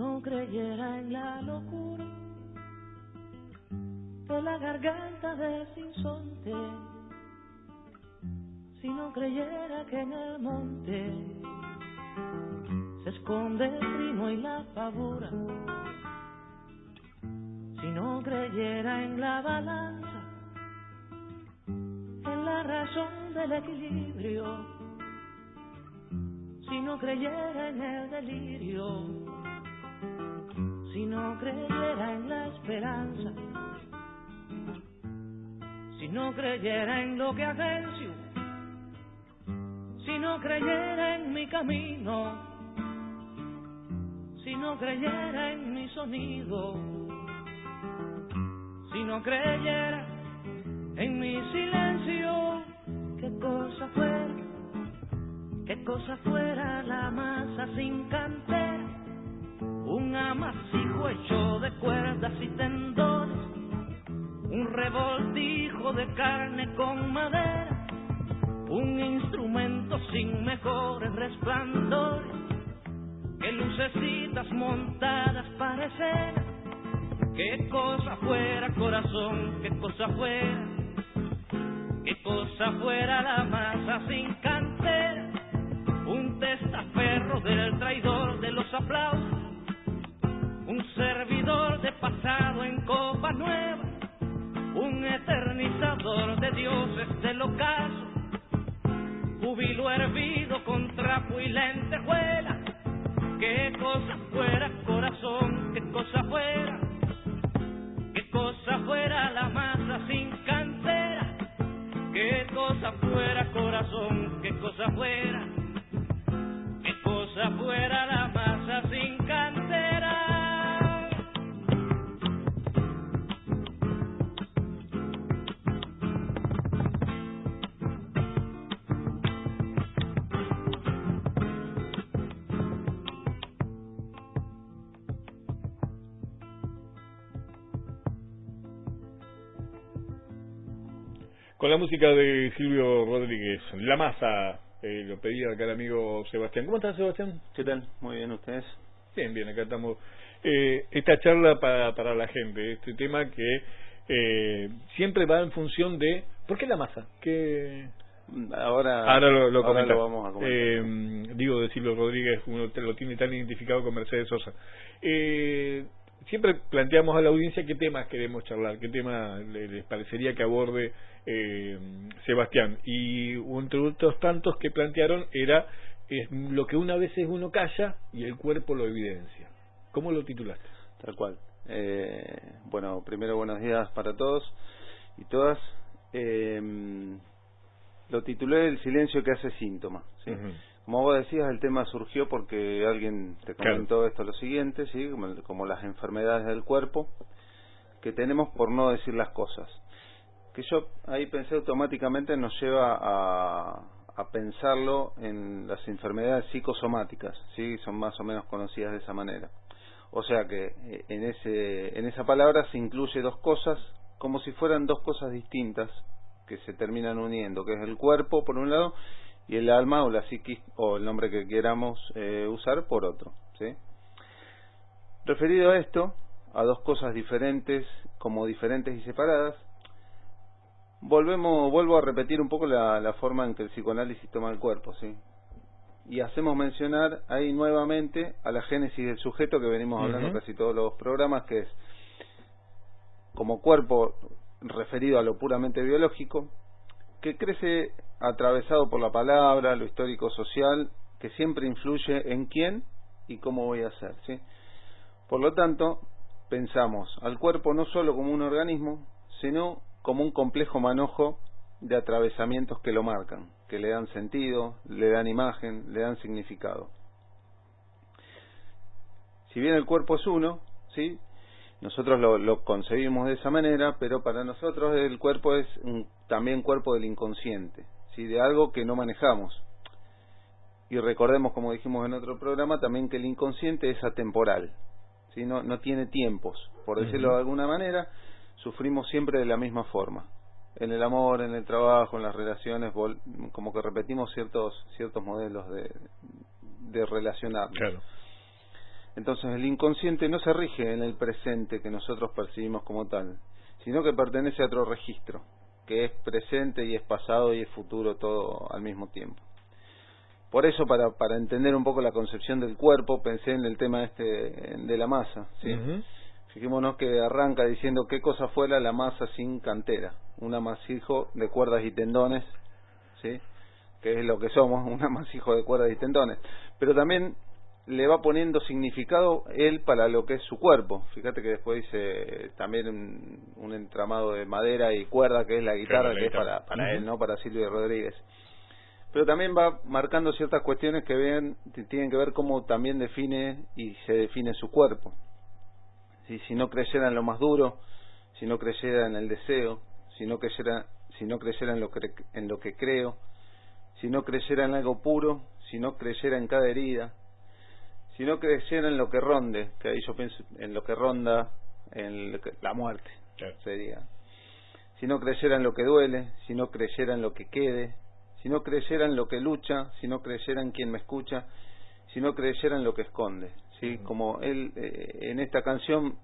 no creyera en la locura de la garganta del sinsonte, si no creyera que en el monte se esconde el trino y la pavura, si no creyera en la balanza, en la razón del equilibrio, si no creyera en el delirio, si no creyera en la esperanza, si no creyera en lo que agencio, si no creyera en mi camino, si no creyera en mi sonido, si no creyera en mi silencio, qué cosa fuera la masa sin cantera, un amasijo hecho de cuerdas y tendones, un revoltijo de carne con madera, un instrumento sin mejores resplandores que lucecitas montadas para escena. Qué cosa fuera, corazón, qué cosa fuera la masa sin cantera, un testaferro del traidor de los aplausos, un servidor de pasado en copa nueva, un eternizador de dioses del ocaso, júbilo hervido con trapo y lentejuela. Qué cosa fuera, corazón, qué cosa fuera la masa sin cantera, qué cosa fuera, corazón, qué cosa fuera la masa sin cantera. Con la música de Silvio Rodríguez, La Masa, lo pedía acá el amigo Sebastián. ¿Cómo estás, Sebastián? ¿Qué tal? Muy bien, ¿ustedes? Bien, bien, acá estamos. Esta charla para la gente, este tema que siempre va en función de... ¿Por qué la masa? Ahora lo vamos a comentar. Digo, de Silvio Rodríguez, uno lo tiene tan identificado con Mercedes Sosa. Siempre planteamos a la audiencia qué temas queremos charlar, qué tema les parecería que aborde Sebastián, y entre otros tantos que plantearon es lo que una vez uno calla y el cuerpo lo evidencia. ¿Cómo lo titulaste? Tal cual. Bueno, primero buenos días para todos y todas. Lo titulé El silencio que hace síntoma, ¿sí? Uh-huh. Como vos decías, el tema surgió porque alguien te comentó, claro, esto lo siguiente, ¿sí? Como las enfermedades del cuerpo que tenemos por no decir las cosas. Que yo ahí pensé automáticamente, nos lleva a pensarlo en las enfermedades psicosomáticas, ¿sí? Son más o menos conocidas de esa manera. O sea que en esa palabra se incluye dos cosas, como si fueran dos cosas distintas que se terminan uniendo, que es el cuerpo por un lado y el alma o la psiquis, o el nombre que queramos usar, por otro, ¿sí? Referido a esto, a dos cosas diferentes, como diferentes y separadas, vuelvo a repetir un poco la forma en que el psicoanálisis toma el cuerpo, ¿sí? Y hacemos mencionar ahí nuevamente a la génesis del sujeto que venimos hablando casi todos los programas, que es como cuerpo referido a lo puramente biológico, que crece atravesado por la palabra, lo histórico social, que siempre influye en quién y cómo voy a hacer, ¿sí? Por lo tanto, pensamos al cuerpo no solo como un organismo, sino como un complejo manojo de atravesamientos que lo marcan, que le dan sentido, le dan imagen, le dan significado. Si bien el cuerpo es uno, ¿sí? Nosotros lo concebimos de esa manera, pero para nosotros el cuerpo es también cuerpo del inconsciente, ¿sí? De algo que no manejamos. Y recordemos, como dijimos en otro programa, también que el inconsciente es atemporal, ¿sí? No tiene tiempos, por decirlo de alguna manera. Sufrimos siempre de la misma forma. En el amor, en el trabajo, en las relaciones, como que repetimos ciertos modelos de relacionarnos. Claro. Entonces el inconsciente no se rige en el presente que nosotros percibimos como tal, sino que pertenece a otro registro, que es presente y es pasado y es futuro todo al mismo tiempo. Por eso, para entender un poco la concepción del cuerpo, pensé en el tema de la masa, ¿sí? Fijémonos que arranca diciendo qué cosa fuera la masa sin cantera, un amasijo de cuerdas y tendones, ¿sí? Que es lo que somos, un amasijo de cuerdas y tendones. Pero también le va poniendo significado él para lo que es su cuerpo. Fíjate que después dice también un entramado de madera y cuerda, que es la guitarra, claro, que es para él, no para Silvio Rodríguez. Pero también va marcando ciertas cuestiones que tienen que ver cómo también define y se define su cuerpo. Si no creyera en lo más duro, si no creyera en el deseo, si no creyera en lo que creo, si no creyera en algo puro, si no creyera en cada herida, si no creyera en lo que ronde, que ahí yo pienso en lo que ronda, la muerte, claro, sería. Si no creyera en lo que duele, si no creyera en lo que quede, si no creyera en lo que lucha, si no creyera en quien me escucha, si no creyera en lo que esconde, ¿sí? Como él en esta canción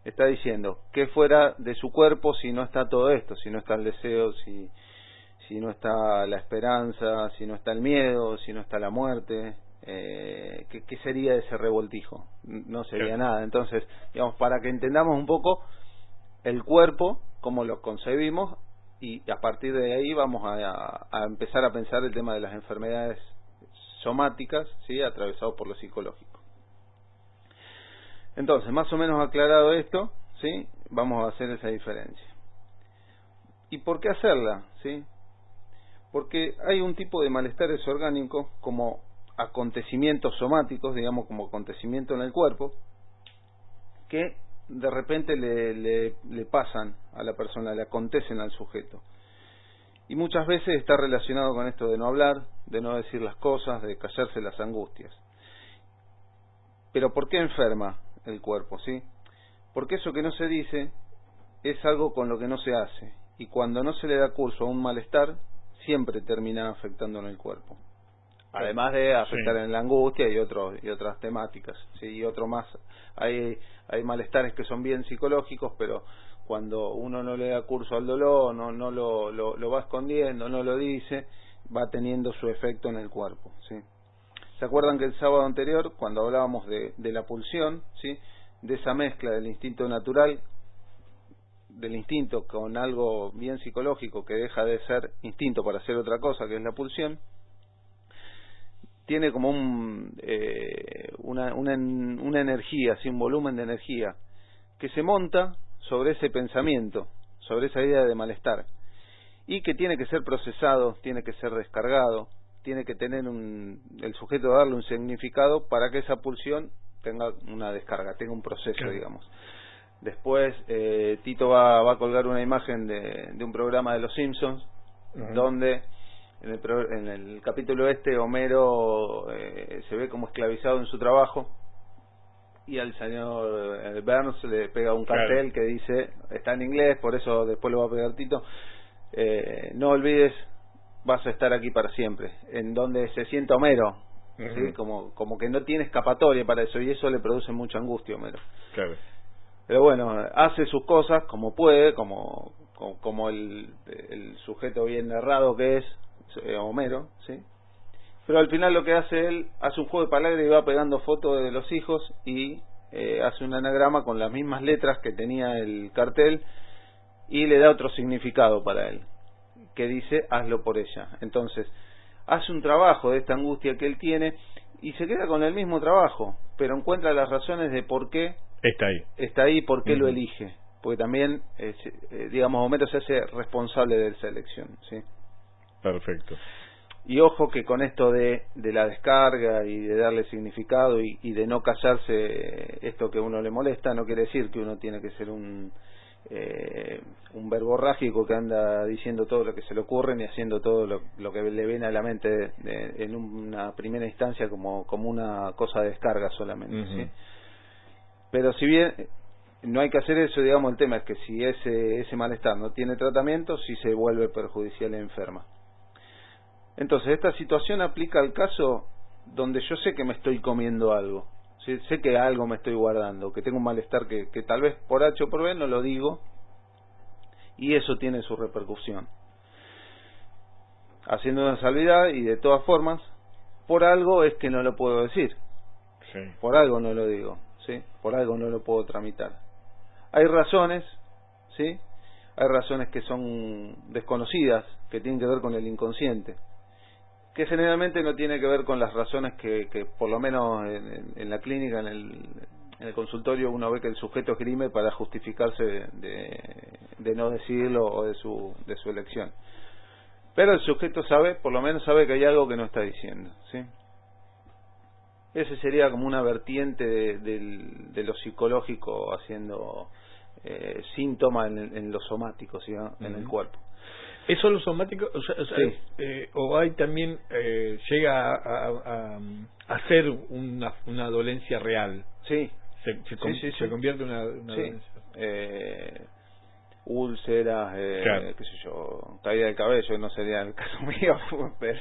está diciendo, ¿qué fuera de su cuerpo si no está todo esto? Si no está el deseo, si no está la esperanza, si no está el miedo, si no está la muerte, ¿qué sería de ese revoltijo? No sería nada. Entonces, digamos, para que entendamos un poco el cuerpo, cómo lo concebimos, y a partir de ahí vamos a empezar a pensar el tema de las enfermedades somáticas, ¿sí? Atravesados por lo psicológico. Entonces, más o menos aclarado esto, ¿sí? Vamos a hacer esa diferencia. ¿Y por qué hacerla? ¿Sí? Porque hay un tipo de malestares orgánicos como acontecimientos somáticos, digamos, como acontecimiento en el cuerpo, que de repente le pasan a la persona, le acontecen al sujeto. Y muchas veces está relacionado con esto de no hablar, de no decir las cosas, de callarse las angustias. Pero ¿por qué enferma el cuerpo? ¿Sí? Porque eso que no se dice es algo con lo que no se hace. Y cuando no se le da curso a un malestar, siempre termina afectando en el cuerpo. Además de afectar en la angustia y otras temáticas, ¿sí? Y otro más. Hay malestares que son bien psicológicos, pero cuando uno no le da curso al dolor, no lo va escondiendo, no lo dice, va teniendo su efecto en el cuerpo, ¿sí? ¿Se acuerdan que el sábado anterior, cuando hablábamos de la pulsión, ¿sí? De esa mezcla del instinto natural, del instinto con algo bien psicológico que deja de ser instinto para hacer otra cosa, que es la pulsión, tiene como una energía, así un volumen de energía que se monta sobre ese pensamiento, sobre esa idea de malestar, y que tiene que ser procesado, tiene que ser descargado, tiene que tener el sujeto darle un significado para que esa pulsión tenga una descarga, tenga un proceso, claro, digamos. Después Tito va a colgar una imagen de un programa de Los Simpsons, donde en el capítulo Homero se ve como esclavizado en su trabajo, y al señor Burns le pega un cartel, claro, que dice, está en inglés, por eso después lo va a pegar Tito, no olvides, vas a estar aquí para siempre, en donde se siente Homero, ¿sí? Como que no tiene escapatoria para eso, y eso le produce mucha angustia a Homero. Claro. Pero bueno, hace sus cosas como puede, como el sujeto bien narrado que es Homero, ¿sí? Pero al final lo que hace él, hace un juego de palabras y va pegando fotos de los hijos y hace un anagrama con las mismas letras que tenía el cartel y le da otro significado para él, que dice, hazlo por ella. Entonces, hace un trabajo de esta angustia que él tiene y se queda con el mismo trabajo, pero encuentra las razones de por qué está ahí, por qué lo elige, porque también, digamos, Homero se hace responsable de esa elección, ¿sí? Perfecto. Y ojo que con esto de la descarga y de darle significado y de no callarse esto que a uno le molesta, no quiere decir que uno tiene que ser un verborrágico que anda diciendo todo lo que se le ocurre y haciendo todo lo que le viene a la mente en una primera instancia como una cosa de descarga solamente, ¿sí? Pero si bien no hay que hacer eso, digamos, el tema es que si ese malestar no tiene tratamiento, sí se vuelve perjudicial y enferma. Entonces, esta situación aplica al caso donde yo sé que me estoy comiendo algo, sé que algo me estoy guardando, que tengo un malestar que tal vez por H o por B no lo digo, y eso tiene su repercusión. Haciendo una salvedad, y de todas formas, por algo es que no lo puedo decir. Sí. Por algo no lo digo, ¿sí? Por algo no lo puedo tramitar. Hay razones, ¿sí? Hay razones que son desconocidas, que tienen que ver con el inconsciente, que generalmente no tiene que ver con las razones que por lo menos en la clínica, en el consultorio, uno ve que el sujeto esgrime para justificarse de no decirlo o de su elección. Pero el sujeto sabe, por lo menos sabe que hay algo que no está diciendo, ¿sí? Ese sería como una vertiente de lo psicológico haciendo síntomas en lo somático, ¿sí? En el cuerpo. ¿Eso lo somático? Sí. ¿O hay también, llega a ser una dolencia real? Sí. Se convierte en una dolencia. Úlceras, claro. qué sé yo, caída del cabello, no sería el caso mío, pero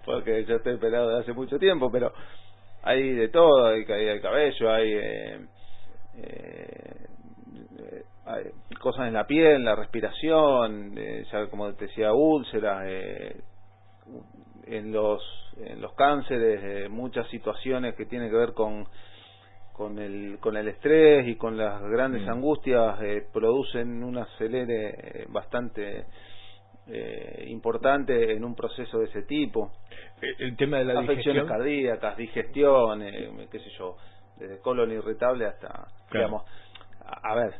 porque yo estoy pelado de hace mucho tiempo, pero hay de todo, hay caída del cabello, hay cosas en la piel, la respiración, ya como te decía, úlceras, en los cánceres, muchas situaciones que tienen que ver con el estrés y con las grandes angustias, producen un acelere bastante importante en un proceso de ese tipo. El tema de la afecciones digestión cardíacas, digestión, qué sé yo, desde colon irritable hasta, claro. digamos, a ver,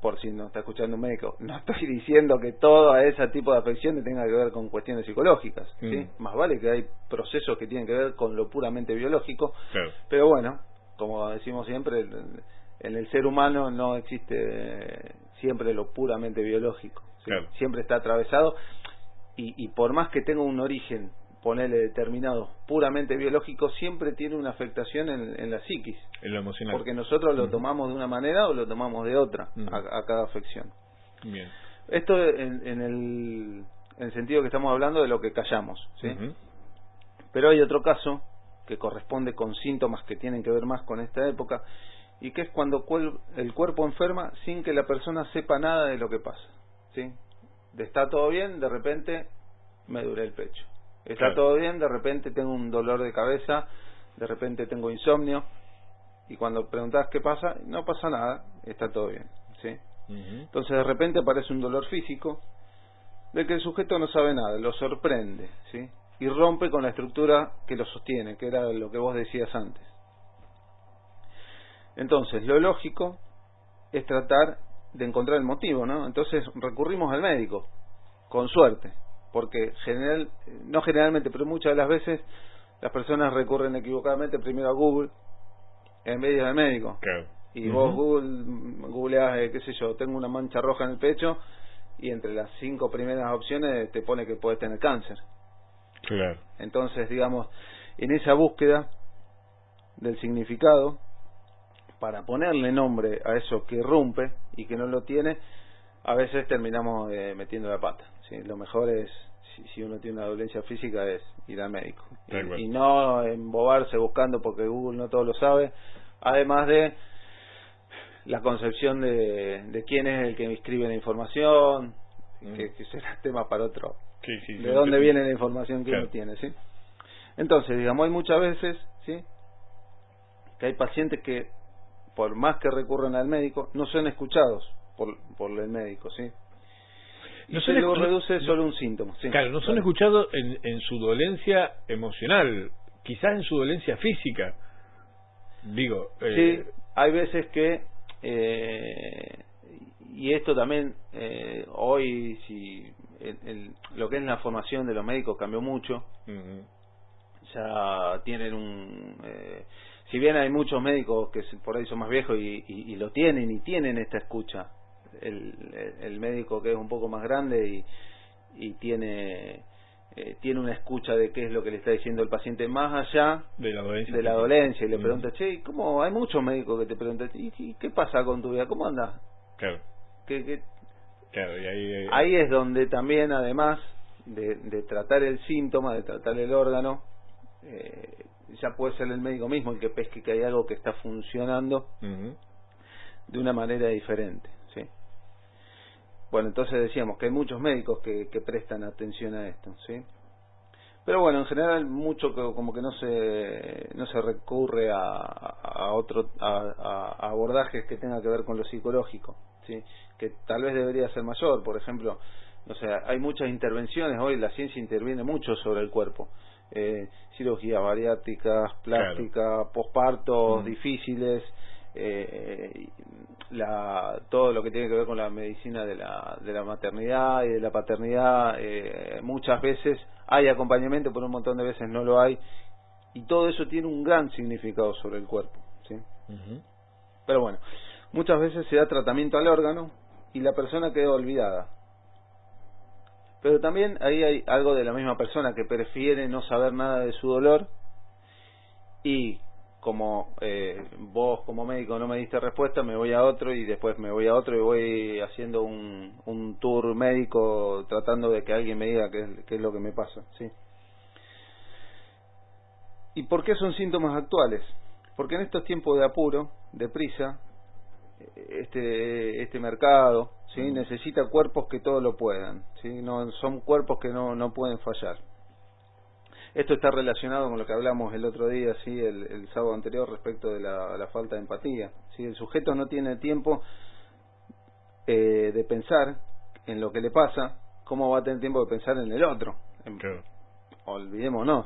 por si no está escuchando un médico, no estoy diciendo que todo ese tipo de afecciones tenga que ver con cuestiones psicológicas, ¿sí? Más vale que hay procesos que tienen que ver con lo puramente biológico, claro. Pero bueno, como decimos siempre, en el ser humano no existe siempre lo puramente biológico, ¿sí? Claro. Siempre está atravesado, y por más que tenga un origen, ponerle determinado, puramente biológico, siempre tiene una afectación en la psiquis, en lo emocional, porque nosotros lo tomamos de una manera o lo tomamos de otra a cada afección. Bien. Esto en el sentido que estamos hablando de lo que callamos, ¿sí? Pero hay otro caso que corresponde con síntomas que tienen que ver más con esta época, y que es cuando el cuerpo enferma sin que la persona sepa nada de lo que pasa, ¿sí? Está todo bien, de repente me duele el pecho. Está claro. todo bien, de repente tengo un dolor de cabeza, de repente tengo insomnio, y cuando preguntas qué pasa, no pasa nada, está todo bien, ¿sí? Entonces de repente aparece un dolor físico del que el sujeto no sabe nada, lo sorprende, ¿sí? Y rompe con la estructura que lo sostiene, que era lo que vos decías antes. Entonces lo lógico es tratar de encontrar el motivo, ¿no? Entonces recurrimos al médico, con suerte, porque no generalmente, pero muchas de las veces las personas recurren equivocadamente primero a Google en vez de al médico. Claro. Y vos googleás, qué sé yo, tengo una mancha roja en el pecho, y entre las 5 primeras opciones te pone que podés tener cáncer. Claro. Entonces, digamos, en esa búsqueda del significado, para ponerle nombre a eso que rompe y que no lo tiene, a veces terminamos metiendo la pata, ¿sí? Lo mejor es, si uno tiene una dolencia física, es ir al médico y no embobarse buscando, porque Google no todo lo sabe, además de la concepción de quién es el que escribe la información, que será tema para otro. Sí, de dónde viene la información que uno tiene, ¿sí? Entonces, digamos, hay muchas veces, ¿sí?, que hay pacientes que, por más que recurran al médico, no son escuchados por el médico, ¿sí? Y se lo reduce solo un síntoma, ¿sí? Claro, no son escuchados en su dolencia emocional, quizás en su dolencia física. Digo, sí, hay veces que y esto también hoy, si lo que es la formación de los médicos cambió mucho. Ya tienen si bien hay muchos médicos que por ahí son más viejos y lo tienen esta escucha, el médico que es un poco más grande y tiene una escucha de qué es lo que le está diciendo el paciente, más allá de la dolencia, y le pregunta, che, ¿cómo? Hay muchos médicos que te preguntan, ¿y qué pasa con tu vida? ¿Cómo andas? Claro. Claro, y ahí es donde también, además de tratar el síntoma, de tratar el órgano, ya puede ser el médico mismo el que pesque que hay algo que está funcionando de una manera diferente, ¿sí? Bueno, entonces decíamos que hay muchos médicos que prestan atención a esto, ¿sí? Pero bueno, en general mucho como que no se recurre a abordajes que tengan que ver con lo psicológico, ¿sí? Que tal vez debería ser mayor. Por ejemplo, o sea, hay muchas intervenciones hoy, la ciencia interviene mucho sobre el cuerpo, cirugías bariátricas, plástica, pospartos difíciles, todo lo que tiene que ver con la medicina de la maternidad y de la paternidad. Muchas veces hay acompañamiento, pero un montón de veces no lo hay, y todo eso tiene un gran significado sobre el cuerpo, ¿sí? Pero bueno, muchas veces se da tratamiento al órgano y la persona queda olvidada. Pero también ahí hay algo de la misma persona que prefiere no saber nada de su dolor, y como vos como médico no me diste respuesta, me voy a otro y después me voy a otro y voy haciendo un tour médico tratando de que alguien me diga qué es lo que me pasa, ¿sí? ¿Y por qué son síntomas actuales? Porque en estos tiempos de apuro, de prisa, este mercado, ¿sí? Necesita cuerpos que todo lo puedan, ¿sí? No son cuerpos que no pueden fallar. Esto está relacionado con lo que hablamos el otro día, ¿sí? El sábado anterior, respecto de la falta de empatía, ¿sí? El sujeto no tiene tiempo de pensar en lo que le pasa. ¿Cómo va a tener tiempo de pensar en el otro? Claro. Olvidémonos.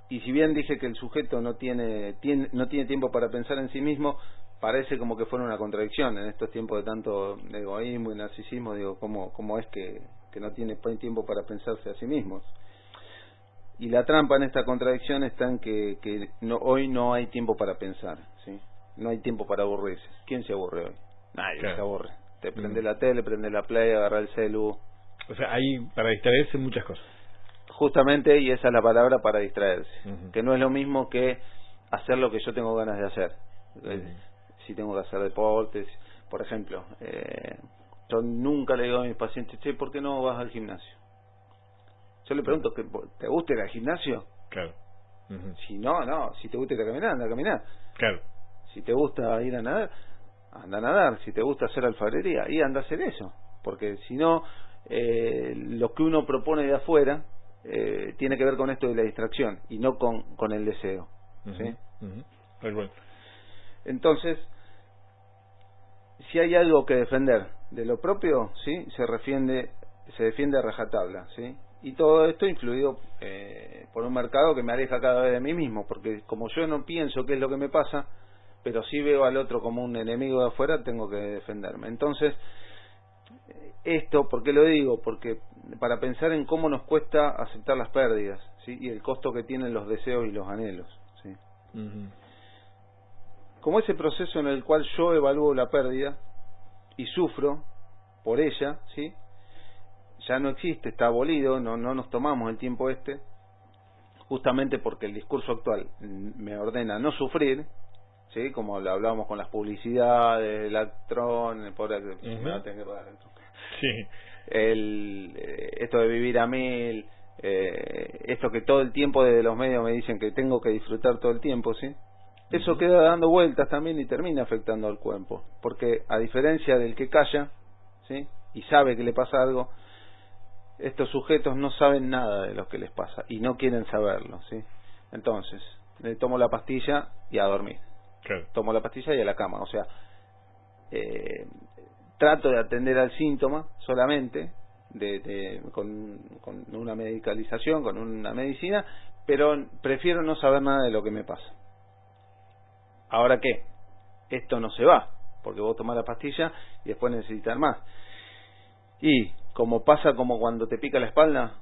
Y si bien dije que el sujeto no tiene tiempo para pensar en sí mismo, parece como que fuera una contradicción en estos tiempos de tanto egoísmo y narcisismo. Digo, ¿cómo es que no tiene tiempo para pensarse a sí mismos? Y la trampa en esta contradicción está en que hoy no hay tiempo para pensar, ¿sí? No hay tiempo para aburrirse. ¿Quién se aburre hoy? Nadie se aburre. Te prende la tele, prende la play, agarra el celu. O sea, hay para distraerse muchas cosas. Justamente, y esa es la palabra, para distraerse. Que no es lo mismo que hacer lo que yo tengo ganas de hacer. Si tengo que hacer deportes, por ejemplo, yo nunca le digo a mis pacientes, che, ¿por qué no vas al gimnasio? Yo le pregunto, ¿te gusta ir al gimnasio? Claro. Si no, si te gusta ir a caminar, anda a caminar. Claro. Si te gusta ir a nadar, anda a nadar. Si te gusta hacer alfarería, y anda a hacer eso. Porque si no, lo que uno propone de afuera tiene que ver con esto de la distracción y no con el deseo, ¿sí? Bueno. Entonces, si hay algo que defender de lo propio, ¿sí? Se defiende a rajatabla, ¿sí? Y todo esto influido por un mercado que me aleja cada vez de mí mismo, porque como yo no pienso qué es lo que me pasa, pero sí veo al otro como un enemigo de afuera, tengo que defenderme. Entonces, esto, ¿por qué lo digo? Porque para pensar en cómo nos cuesta aceptar las pérdidas, ¿sí? Y el costo que tienen los deseos y los anhelos, ¿sí? Como ese proceso en el cual yo evalúo la pérdida y sufro por ella, ¿sí? Ya no existe, está abolido, no nos tomamos el tiempo justamente porque el discurso actual me ordena no sufrir, ¿sí? Como lo hablábamos con las publicidades, el Actron, sí. Esto de vivir a 1000, esto que todo el tiempo desde los medios me dicen que tengo que disfrutar todo el tiempo, ¿sí? Eso queda dando vueltas también y termina afectando al cuerpo, porque a diferencia del que calla, ¿sí? Y sabe que le pasa algo, estos sujetos no saben nada de lo que les pasa y no quieren saberlo, ¿sí? Entonces, le tomo la pastilla y a dormir. Claro. Tomo la pastilla y a la cama. O sea, trato de atender al síntoma solamente con una medicalización, con una medicina, pero prefiero no saber nada de lo que me pasa. Ahora, ¿qué? Esto no se va, porque vos tomás la pastilla y después necesitas más. Y como pasa como cuando te pica la espalda,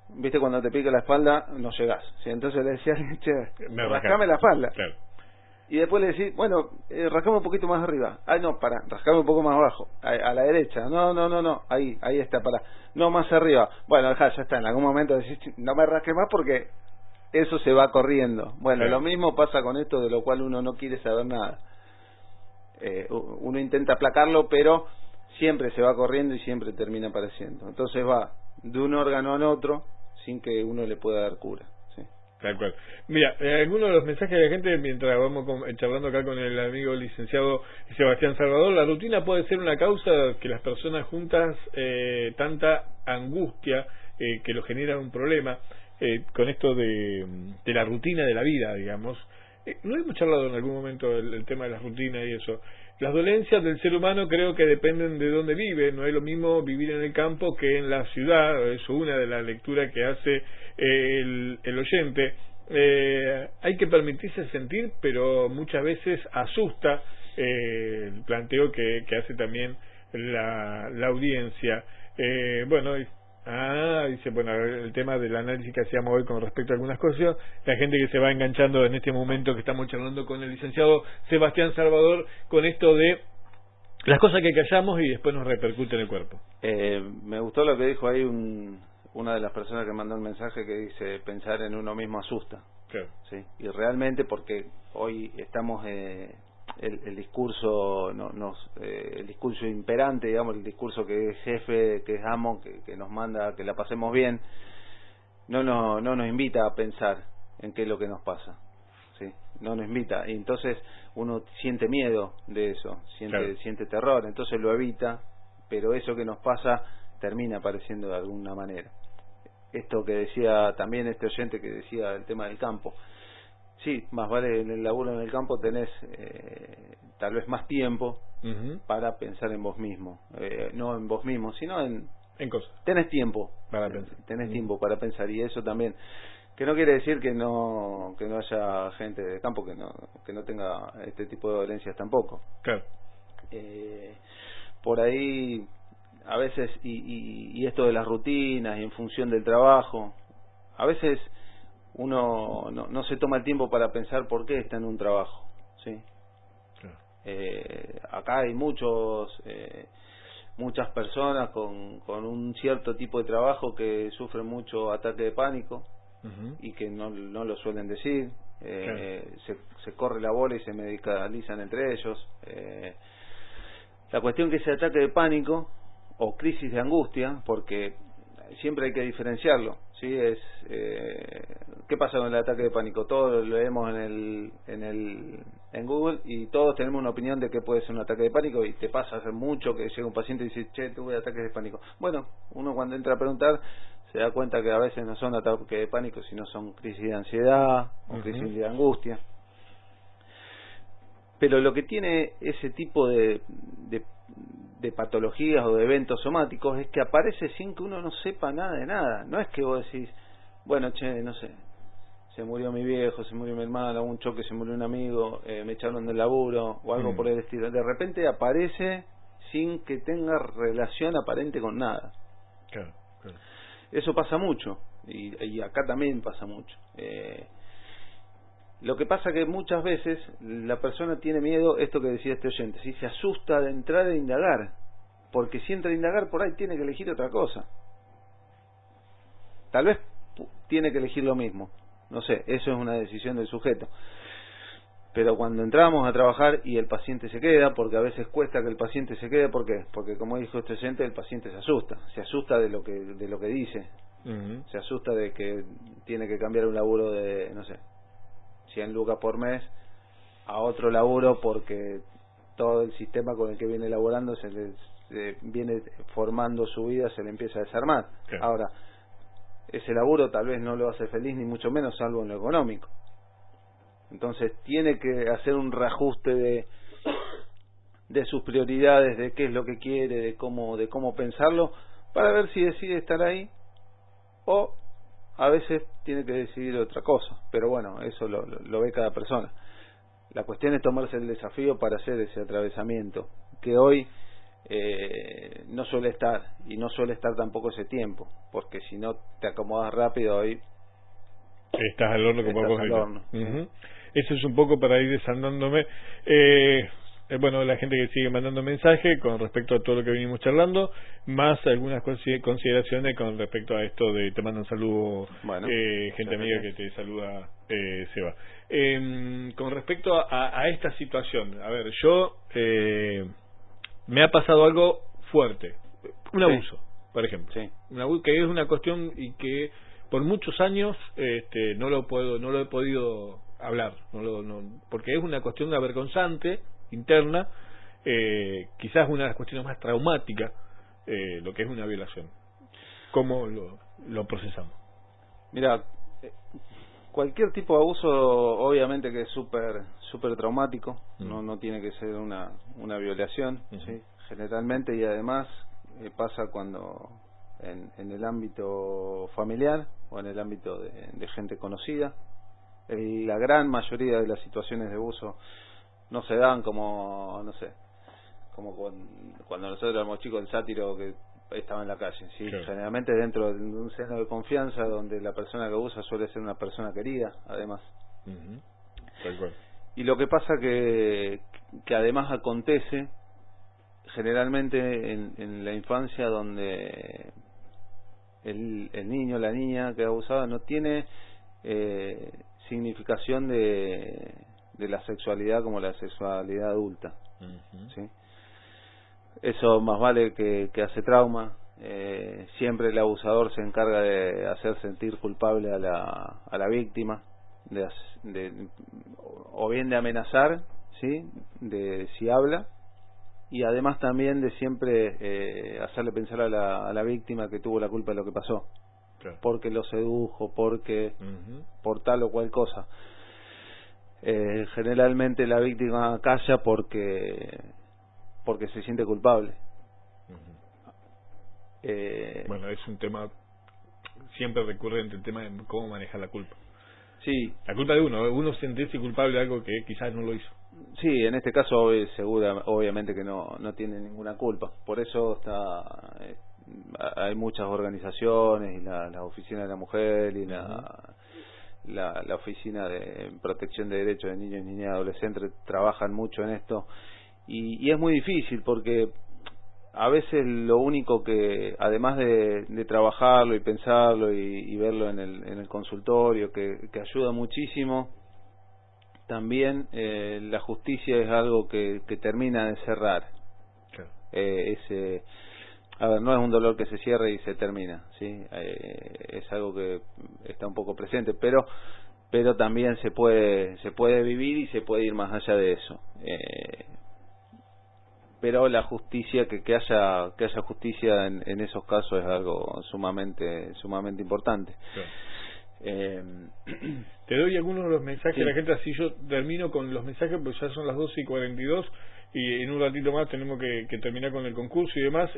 ¿viste? Cuando te pica la espalda no llegás, ¿sí? Entonces le decías, che, rascame la espalda. Claro. Y después le decís, bueno, rascame un poquito más arriba. No, rascame un poco más abajo, a la derecha. No, ahí está, no, más arriba. Bueno, ya está, en algún momento decís, no me rasque más porque eso se va corriendo. Bueno, claro. Lo mismo pasa con esto de lo cual uno no quiere saber nada. Uno intenta aplacarlo, pero siempre se va corriendo y siempre termina apareciendo. Entonces va de un órgano en otro sin que uno le pueda dar cura, ¿sí? Tal cual. Mira, algunos de los mensajes de la gente, mientras vamos charlando acá con el amigo licenciado Sebastián Salvador, la rutina puede ser una causa que las personas juntas tanta angustia que lo genera un problema con esto de la rutina de la vida, digamos. No hemos charlado en algún momento el tema de la rutina y eso. Las dolencias del ser humano creo que dependen de dónde vive. No es lo mismo vivir en el campo que en la ciudad. Es una de las lecturas que hace el oyente. Hay que permitirse sentir, pero muchas veces asusta el planteo que hace también la audiencia. Dice, bueno, el tema del análisis que hacíamos hoy con respecto a algunas cosas, la gente que se va enganchando en este momento que estamos charlando con el licenciado Sebastián Salvador, con esto de las cosas que callamos y después nos repercute en el cuerpo. Me gustó lo que dijo ahí una de las personas que mandó el mensaje, que dice, pensar en uno mismo asusta. Claro. Sí, y realmente, porque hoy estamos el discurso el discurso imperante, digamos, el discurso que es jefe, que es amo, que nos manda que la pasemos bien, no nos invita a pensar en qué es lo que nos pasa, sí, no nos invita, y entonces uno siente miedo de eso, siente terror, entonces lo evita, pero eso que nos pasa termina apareciendo de alguna manera. Esto que decía también este oyente, que decía el tema del campo, sí, más vale en el laburo en el campo tenés tal vez más tiempo para pensar en vos mismo, no en vos mismo, sino en cosas. Tenés tiempo para pensar. Tenés tiempo para pensar, y eso también, que no quiere decir que no haya gente de campo que no tenga este tipo de dolencias tampoco. Claro. Por ahí a veces, y esto de las rutinas y en función del trabajo, a veces uno no se toma el tiempo para pensar por qué está en un trabajo, ¿sí? Claro. Acá hay muchas personas con un cierto tipo de trabajo que sufren mucho ataque de pánico y que no lo suelen decir. Claro. Se corre la bola y se medicalizan entre ellos. La cuestión que ese ataque de pánico o crisis de angustia, porque siempre hay que diferenciarlo, ¿sí? ¿Qué pasa con el ataque de pánico? Todos lo leemos en Google y todos tenemos una opinión de qué puede ser un ataque de pánico, y te pasa hace mucho que llega un paciente y dice, che, tuve ataques de pánico. Bueno, uno cuando entra a preguntar se da cuenta que a veces no son ataques de pánico, sino son crisis de ansiedad o crisis de angustia. Pero lo que tiene ese tipo de patologías o de eventos somáticos es que aparece sin que uno no sepa nada de nada. No es que vos decís, bueno, che, no sé, se murió mi viejo, se murió mi hermano, hubo un choque, se murió un amigo, me echaron del laburo o algo por el estilo. De repente aparece sin que tenga relación aparente con nada. Claro, claro. Eso pasa mucho, y acá también pasa mucho. Lo que pasa que muchas veces la persona tiene miedo, esto que decía este oyente, ¿sí? Se asusta de entrar e indagar, porque si entra a indagar por ahí tiene que elegir otra cosa. Tal vez tiene que elegir lo mismo, no sé, eso es una decisión del sujeto. Pero cuando entramos a trabajar y el paciente se queda, porque a veces cuesta que el paciente se quede, ¿por qué? Porque como dijo este oyente, el paciente se asusta de lo que dice, se asusta de que tiene que cambiar un laburo de, no sé, 100 lucas por mes a otro laburo, porque todo el sistema con el que viene elaborando se viene formando su vida, se le empieza a desarmar. Claro. Ahora, ese laburo tal vez no lo hace feliz, ni mucho menos, salvo en lo económico. Entonces tiene que hacer un reajuste de sus prioridades, de qué es lo que quiere, de cómo pensarlo, para ver si decide estar ahí, o a veces tiene que decidir otra cosa. Pero bueno, eso lo ve cada persona. La cuestión es tomarse el desafío para hacer ese atravesamiento, que hoy no suele estar, y no suele estar tampoco ese tiempo, porque si no te acomodas rápido, hoy estás al horno como vos dices. Eso es un poco para ir desandándome. Bueno, la gente que sigue mandando mensajes con respecto a todo lo que venimos charlando, más algunas consideraciones con respecto a esto de te mandan saludos, bueno, gente amiga que te saluda, Seba. Con respecto a esta situación, a ver, yo me ha pasado algo fuerte, un abuso, por ejemplo, un abuso que es una cuestión y que por muchos años no lo he podido hablar, porque es una cuestión avergonzante interna, quizás una de las cuestiones más traumáticas, lo que es una violación. ¿Cómo lo procesamos? Mira, cualquier tipo de abuso obviamente que es súper traumático, no tiene que ser una violación, ¿sí? Generalmente, y además pasa cuando en el ámbito familiar o en el ámbito de gente conocida. La gran mayoría de las situaciones de abuso no se dan como, no sé, como cuando nosotros éramos chicos, el sátiro que estaba en la calle, ¿sí? Claro. Generalmente dentro de un seno de confianza donde la persona que abusa suele ser una persona querida, además. Tal cual. Y lo que pasa que además acontece generalmente en la infancia, donde el niño, la niña que abusaba no tiene significación de la sexualidad como la sexualidad adulta, ¿sí? Eso más vale que hace trauma. Siempre el abusador se encarga de hacer sentir culpable a la víctima, o bien de amenazar, ¿sí? De si habla, y además también de siempre hacerle pensar a la víctima que tuvo la culpa de lo que pasó, claro, porque lo sedujo, porque por tal o cual cosa. Generalmente la víctima calla porque se siente culpable. Bueno, es un tema siempre recurrente, el tema de cómo manejar la culpa. Sí. La culpa de uno sentirse culpable de algo que quizás no lo hizo. Sí, en este caso obviamente que no tiene ninguna culpa. Por eso hay muchas organizaciones, y la Oficina de la Mujer y la Oficina de Protección de Derechos de Niños, Niñas y Adolescentes trabajan mucho en esto, y es muy difícil porque a veces lo único que, además de trabajarlo y pensarlo y verlo en el consultorio, que ayuda muchísimo, también la justicia es algo que termina de cerrar. Claro. A ver, no es un dolor que se cierra y se termina, ¿sí? Es algo que está un poco presente, pero también se puede vivir y se puede ir más allá de eso. Pero la justicia, que haya justicia en esos casos, es algo sumamente importante. Claro. Te doy algunos de los mensajes de la gente, así yo termino con los mensajes, pues ya son las 12:42 y en un ratito más tenemos que terminar con el concurso y demás.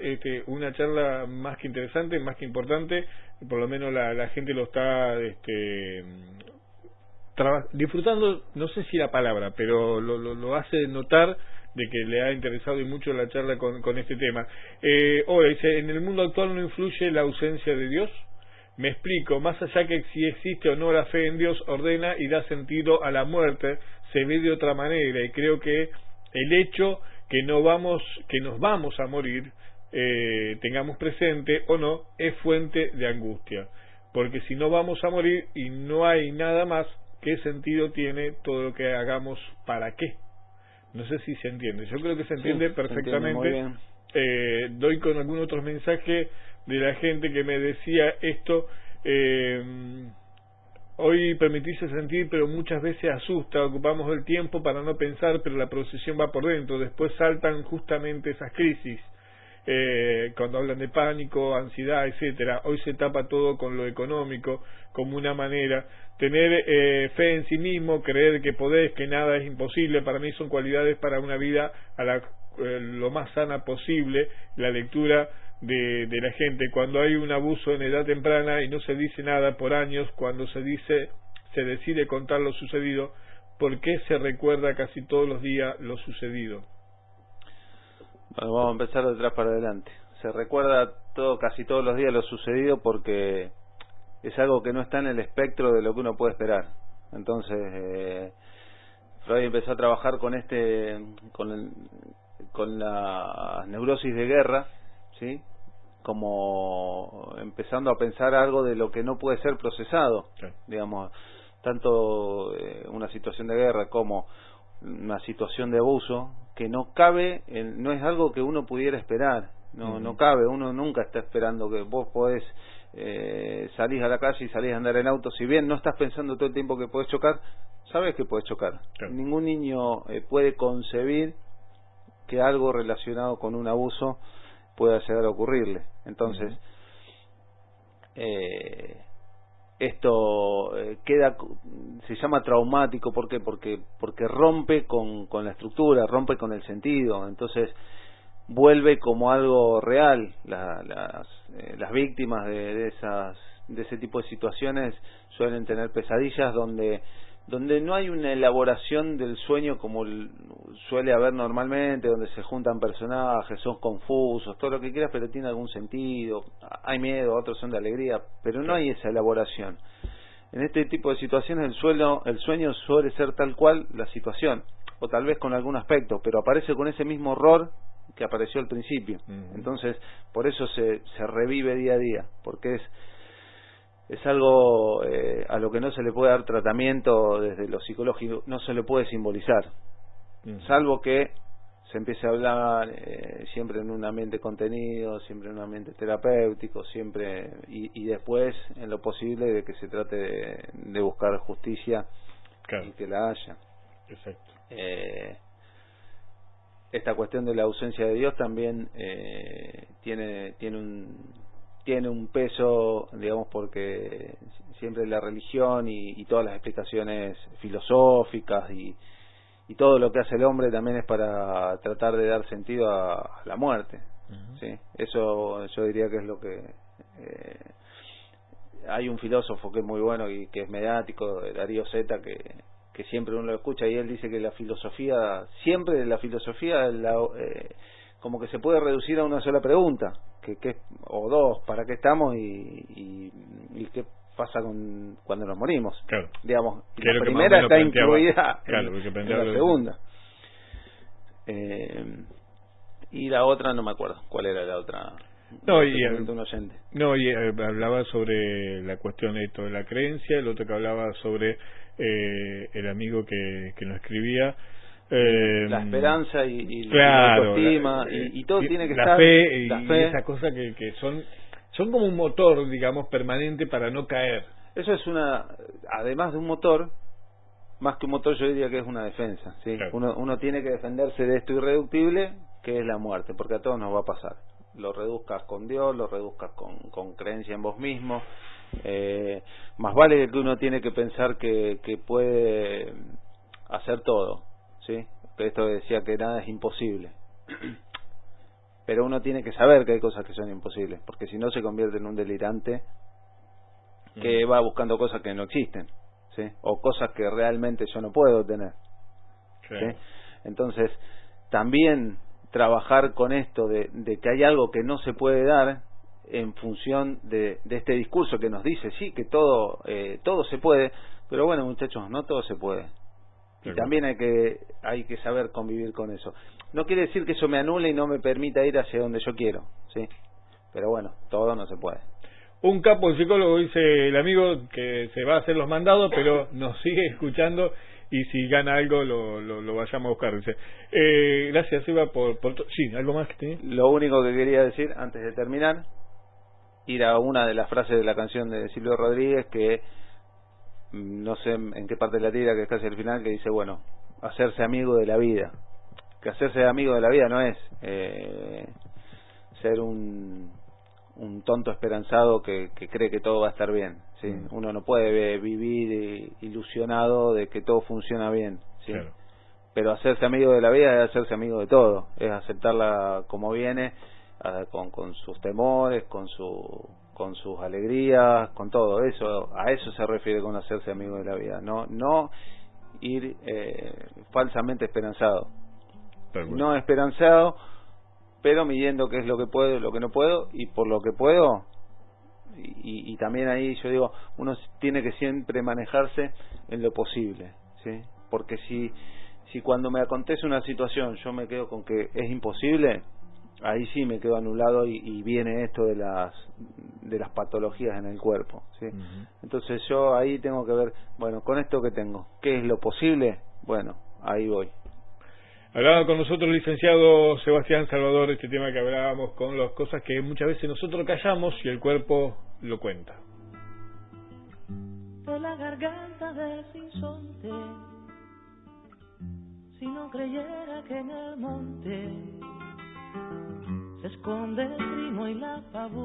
Una charla más que interesante, más que importante, por lo menos la gente lo está disfrutando, no sé si la palabra, pero lo hace notar de que le ha interesado y mucho la charla con este tema. Ahora dice, en el mundo actual no influye la ausencia de Dios. Me explico, más allá que si existe o no la fe en Dios, ordena y da sentido a la muerte, se ve de otra manera, y creo que el hecho que nos vamos a morir, tengamos presente o no, es fuente de angustia, porque si no vamos a morir y no hay nada más, ¿qué sentido tiene todo lo que hagamos? ¿Para qué? No sé si se entiende. Yo creo que se entiende perfectamente. Doy con algún otro mensaje de la gente que me decía esto. Hoy permitirse sentir, pero muchas veces asusta. Ocupamos el tiempo para no pensar, pero la procesión va por dentro. Después saltan justamente esas crisis. Cuando hablan de pánico, ansiedad, etcétera. Hoy se tapa todo con lo económico como una manera. Tener fe en sí mismo, creer que podés, que nada es imposible, para mí son cualidades para una vida lo más sana posible. La lectura de la gente, cuando hay un abuso en edad temprana y no se dice nada por años, cuando se decide contar lo sucedido, ¿por qué se recuerda casi todos los días lo sucedido? Bueno, vamos a empezar de atrás para adelante. Se recuerda casi todos los días lo sucedido porque es algo que no está en el espectro de lo que uno puede esperar. Entonces Freud empezó a trabajar con la neurosis de guerra, ¿sí? Como empezando a pensar algo de lo que no puede ser procesado, sí. Digamos, tanto una situación de guerra como una situación de abuso que no cabe, no es algo que uno pudiera esperar. no cabe. Uno nunca está esperando que vos podés salís a la calle y salís a andar en auto. Si bien no estás pensando todo el tiempo que podés chocar, sabes que podés chocar. Claro. Ningún niño puede concebir que algo relacionado con un abuso pueda llegar a ocurrirle. Entonces, esto se llama traumático. ¿Por qué? Porque rompe con la estructura, rompe con el sentido. Entonces vuelve como algo real. Las víctimas de ese tipo de situaciones suelen tener pesadillas donde no hay una elaboración del sueño como suele haber normalmente, donde se juntan personajes, son confusos, todo lo que quieras, pero tiene algún sentido, hay miedo, otros son de alegría, pero no hay esa elaboración. En este tipo de situaciones el sueño suele ser tal cual la situación, o tal vez con algún aspecto, pero aparece con ese mismo horror que apareció al principio. Entonces, por eso se revive día a día, porque es algo a lo que no se le puede dar tratamiento desde lo psicológico, no se le puede simbolizar, salvo que se empiece a hablar siempre en un ambiente contenido, siempre en un ambiente terapéutico, siempre y después en lo posible de que se trate de buscar justicia, claro, y que la haya. Exacto. Esta cuestión de la ausencia de Dios también tiene un peso, digamos, porque siempre la religión y todas las explicaciones filosóficas y todo lo que hace el hombre también es para tratar de dar sentido a la muerte. ¿Sí? Eso yo diría que es lo que hay un filósofo que es muy bueno y que es mediático, Darío Zeta, que siempre uno lo escucha, y él dice que la filosofía como que se puede reducir a una sola pregunta, o dos: ¿para qué estamos? Y qué pasa cuando nos morimos. Claro. Digamos, la primera está incluida en la segunda. Y la otra no me acuerdo cuál era la otra. Hablaba sobre la cuestión de la creencia, el otro que hablaba sobre el amigo que nos escribía, la esperanza y claro, la autoestima, y todo tiene que la estar fe, la y fe. esa cosa que son como un motor, digamos, permanente para no caer. Eso es además de un motor, más que un motor, yo diría que es una defensa, ¿sí? Claro. Uno tiene que defenderse de esto irreductible que es la muerte, porque a todos nos va a pasar. Lo reduzcas con Dios, lo reduzcas con creencia en vos mismo, más vale que uno tiene que pensar que puede hacer todo, ¿sí? Esto decía que nada es imposible, pero uno tiene que saber que hay cosas que son imposibles, porque si no se convierte en un delirante que va buscando cosas que no existen, ¿sí? O cosas que realmente yo no puedo tener, claro. ¿Sí? Entonces también trabajar con esto de que hay algo que no se puede dar en función de este discurso que nos dice sí, que todo se puede, pero bueno, muchachos, no todo se puede. Y también hay que saber convivir con eso. No quiere decir que eso me anule y no me permita ir hacia donde yo quiero, ¿sí? Pero bueno, todo no se puede. Un capo psicólogo, dice el amigo, que se va a hacer los mandados, pero nos sigue escuchando, y si gana algo lo vayamos a buscar. Dice, gracias, Eva, por sí, ¿algo más que tenés? Lo único que quería decir antes de terminar, ir a una de las frases de la canción de Silvio Rodríguez, que no sé en qué parte de la tira, que está hacia el final, que dice, bueno, hacerse amigo de la vida. Que hacerse amigo de la vida no es ser un tonto esperanzado que cree que todo va a estar bien, ¿sí? Uno no puede vivir ilusionado de que todo funciona bien, ¿sí? Claro. Pero hacerse amigo de la vida es hacerse amigo de todo, es aceptarla como viene, con sus temores, con sus alegrías, con todo eso. A eso se refiere con hacerse amigo de la vida, no ir falsamente esperanzado, no esperanzado, pero midiendo qué es lo que puedo y lo que no puedo, y por lo que puedo, y también ahí yo digo, uno tiene que siempre manejarse en lo posible, ¿sí? Porque si cuando me acontece una situación yo me quedo con que es imposible, ahí sí me quedo anulado y viene esto de las patologías en el cuerpo, ¿sí? Entonces yo ahí tengo que ver, bueno, con esto que tengo, ¿qué es lo posible? Bueno, ahí voy. Hablaba con nosotros el licenciado Sebastián Salvador de este tema que hablábamos con las cosas que muchas veces nosotros callamos y el cuerpo lo cuenta. De la garganta del sinsonte, si no creyera que en el monte se esconde el trino y la pavura.